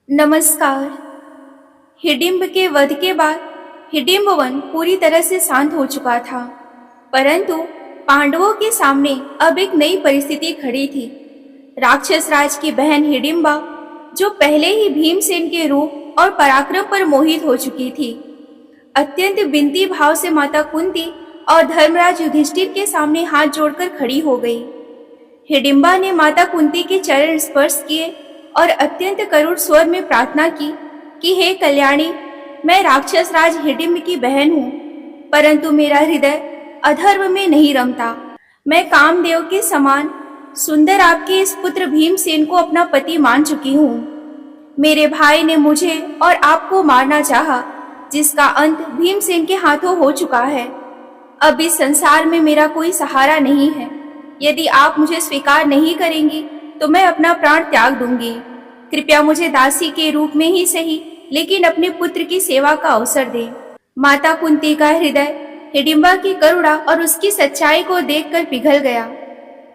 नमस्कार। हिडिंब के वध के बाद हिडिंब वन पूरी तरह से शांत हो चुका था, परंतु पांडवों के सामने अब एक नई परिस्थिति खड़ी थी। राक्षस राज की बहन हिडिंबा, जो पहले ही भीमसेन के रूप और पराक्रम पर मोहित हो चुकी थी, अत्यंत विनती भाव से माता कुंती और धर्मराज युधिष्ठिर के सामने हाथ जोड़कर खड़ी हो गई। हिडिंबा ने माता कुंती के चरण स्पर्श किए और अत्यंत करुण स्वर में प्रार्थना की कि हे कल्याणी, मैं राक्षस राज हिडिंब की बहन हूँ, परंतु मेरा हृदय अधर्म में नहीं रमता। मैं कामदेव के समान सुंदर आपके इस पुत्र भीमसेन को अपना पति मान चुकी हूँ। मेरे भाई ने मुझे और आपको मारना चाहा, जिसका अंत भीमसेन के हाथों हो चुका है। अब इस संसार में मेरा कोई सहारा नहीं है। यदि आप मुझे स्वीकार नहीं करेंगी तो मैं अपना प्राण त्याग दूंगी। कृपया मुझे दासी के रूप में ही सही, लेकिन अपने पुत्र की सेवा का अवसर दें। माता कुंती का हृदय हिडिंबा की करुणा और उसकी सच्चाई को देखकर पिघल गया।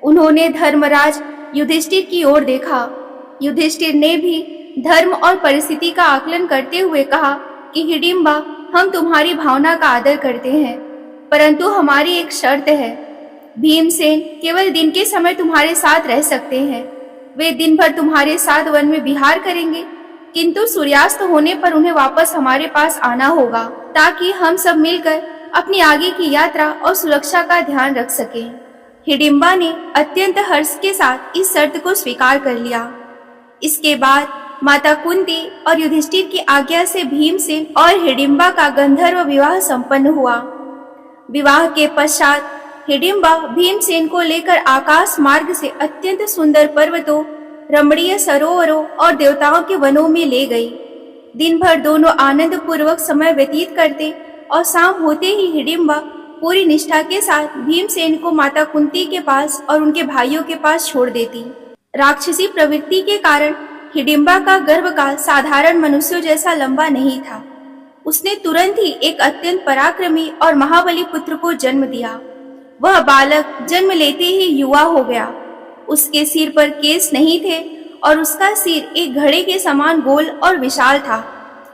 उन्होंने धर्मराज युधिष्ठिर की ओर देखा। युधिष्ठिर ने भी धर्म और परिस्थिति का आकलन करते हुए कहा कि हिडिंबा, हम तुम्हारी भावना का आदर करते हैं, परंतु हमारी एक शर्त है। भीमसेन केवल दिन के समय तुम्हारे साथ रह सकते हैं। वे दिन भर तुम्हारे साथ वन में विहार करेंगे, किंतु सूर्यास्त होने पर उन्हें वापस हमारे पास आना होगा, ताकि हम सब मिलकर अपनी आगे की यात्रा और सुरक्षा का ध्यान रख सकें। हिडिंबा ने अत्यंत हर्ष के साथ इस शर्त को स्वीकार कर लिया। इसके बाद माता कुंती और युधिष्ठिर की आज्ञा से भीमसेन और हिडिंबा का गंधर्व विवाह संपन्न हुआ। विवाह के पश्चात हिडिंबा भीमसेन को लेकर आकाश मार्ग से अत्यंत सुंदर पर्वतों, रमणीय सरोवरों और देवताओं के वनों में ले गई। दिन भर दोनों आनंद पूर्वक समय व्यतीत करते और शाम होते ही हिडिंबा पूरी निष्ठा के साथ भीमसेन को माता कुंती के पास और उनके भाइयों के पास छोड़ देती। राक्षसी प्रवृत्ति के कारण हिडिंबा का गर्भकाल साधारण मनुष्यों जैसा लंबा नहीं था। उसने तुरंत ही एक अत्यंत पराक्रमी और महाबली पुत्र को जन्म दिया। वह बालक जन्म लेते ही युवा हो गया। उसके सिर पर केस नहीं थे और उसका सिर एक घड़े के समान गोल और विशाल था,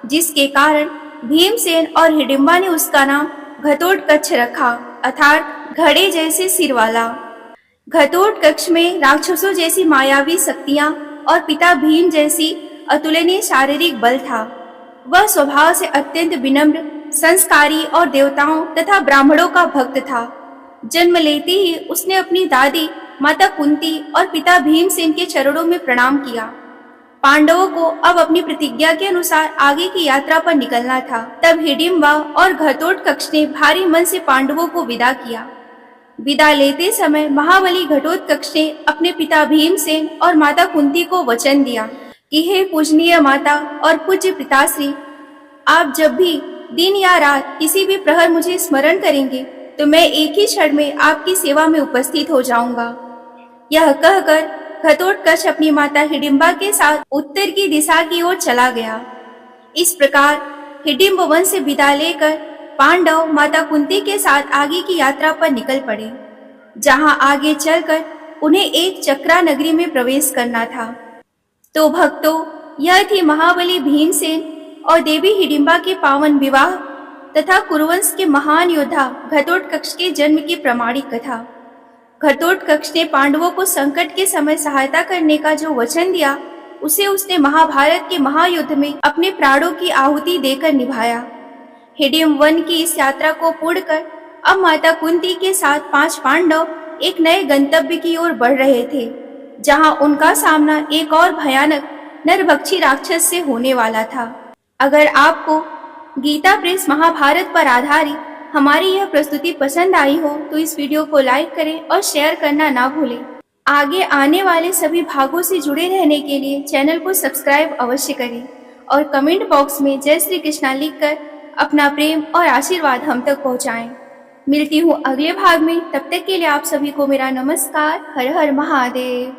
जिसके कारण भीमसेन और हिडिंबा ने उसका नाम घटोत्कच रखा, अर्थात घड़े जैसे सिर वाला। घटोत्कच में राक्षसों जैसी मायावी शक्तियां और पिता भीम जैसी अतुलनीय शारीरिक बल था। वह स्वभाव से अत्यंत विनम्र, संस्कारी और देवताओं तथा ब्राह्मणों का भक्त था। जन्म लेते ही उसने अपनी दादी माता कुंती और पिता भीमसेन के चरणों में प्रणाम किया। पांडवों को अब अपनी प्रतिज्ञा के अनुसार आगे की यात्रा पर निकलना था। तब हिडिंबा और घटोत्कच ने भारी मन से पांडवों को विदा किया। विदा लेते समय महाबली घटोत्कच ने अपने पिता भीमसेन और माता कुंती को वचन दिया कि हे पूजनीय माता और पूज्य पिताश्री, आप जब भी दिन या रात किसी भी प्रहर मुझे स्मरण करेंगे तो मैं एक ही क्षण में आपकी सेवा में उपस्थित हो जाऊंगा। यह कहकर घटोत्कच अपनी माता हिडिंबा के साथ उत्तर की दिशा की ओर चला गया। इस प्रकार हिडिंब वन से विदा लेकर पांडव माता कुंती के साथ आगे की यात्रा पर निकल पड़े, जहां आगे चलकर उन्हें एक चक्रा नगरी में प्रवेश करना था। तो भक्तों, यह थी महाबली भीमसेन और देवी हिडिंबा के पावन विवाह तथा कुरुवंश के महान योद्धा घटोत्कच के जन्म की प्रमाणिक कथा। घटोत्कच ने पांडवों को संकट के समय सहायता करने का जो वचन दिया, उसे उसने महाभारत के महायुद्ध में अपने प्राणों की आहुति देकर निभाया। हिडिंब वन की इस यात्रा को पूर्ण कर अब माता कुंती के साथ 5 पांडव एक नए गंतव्य की ओर बढ़ रहे थे, जहां उनका सामना एक और भयानक नरभक्षी राक्षस से होने वाला था। अगर आपको गीता प्रेस महाभारत पर आधारित हमारी यह प्रस्तुति पसंद आई हो तो इस वीडियो को लाइक करें और शेयर करना ना भूलें। आगे आने वाले सभी भागों से जुड़े रहने के लिए चैनल को सब्सक्राइब अवश्य करें और कमेंट बॉक्स में जय श्री कृष्णा लिखकर अपना प्रेम और आशीर्वाद हम तक पहुंचाएं। मिलती हूँ अगले भाग में, तब तक के लिए आप सभी को मेरा नमस्कार। हर हर महादेव।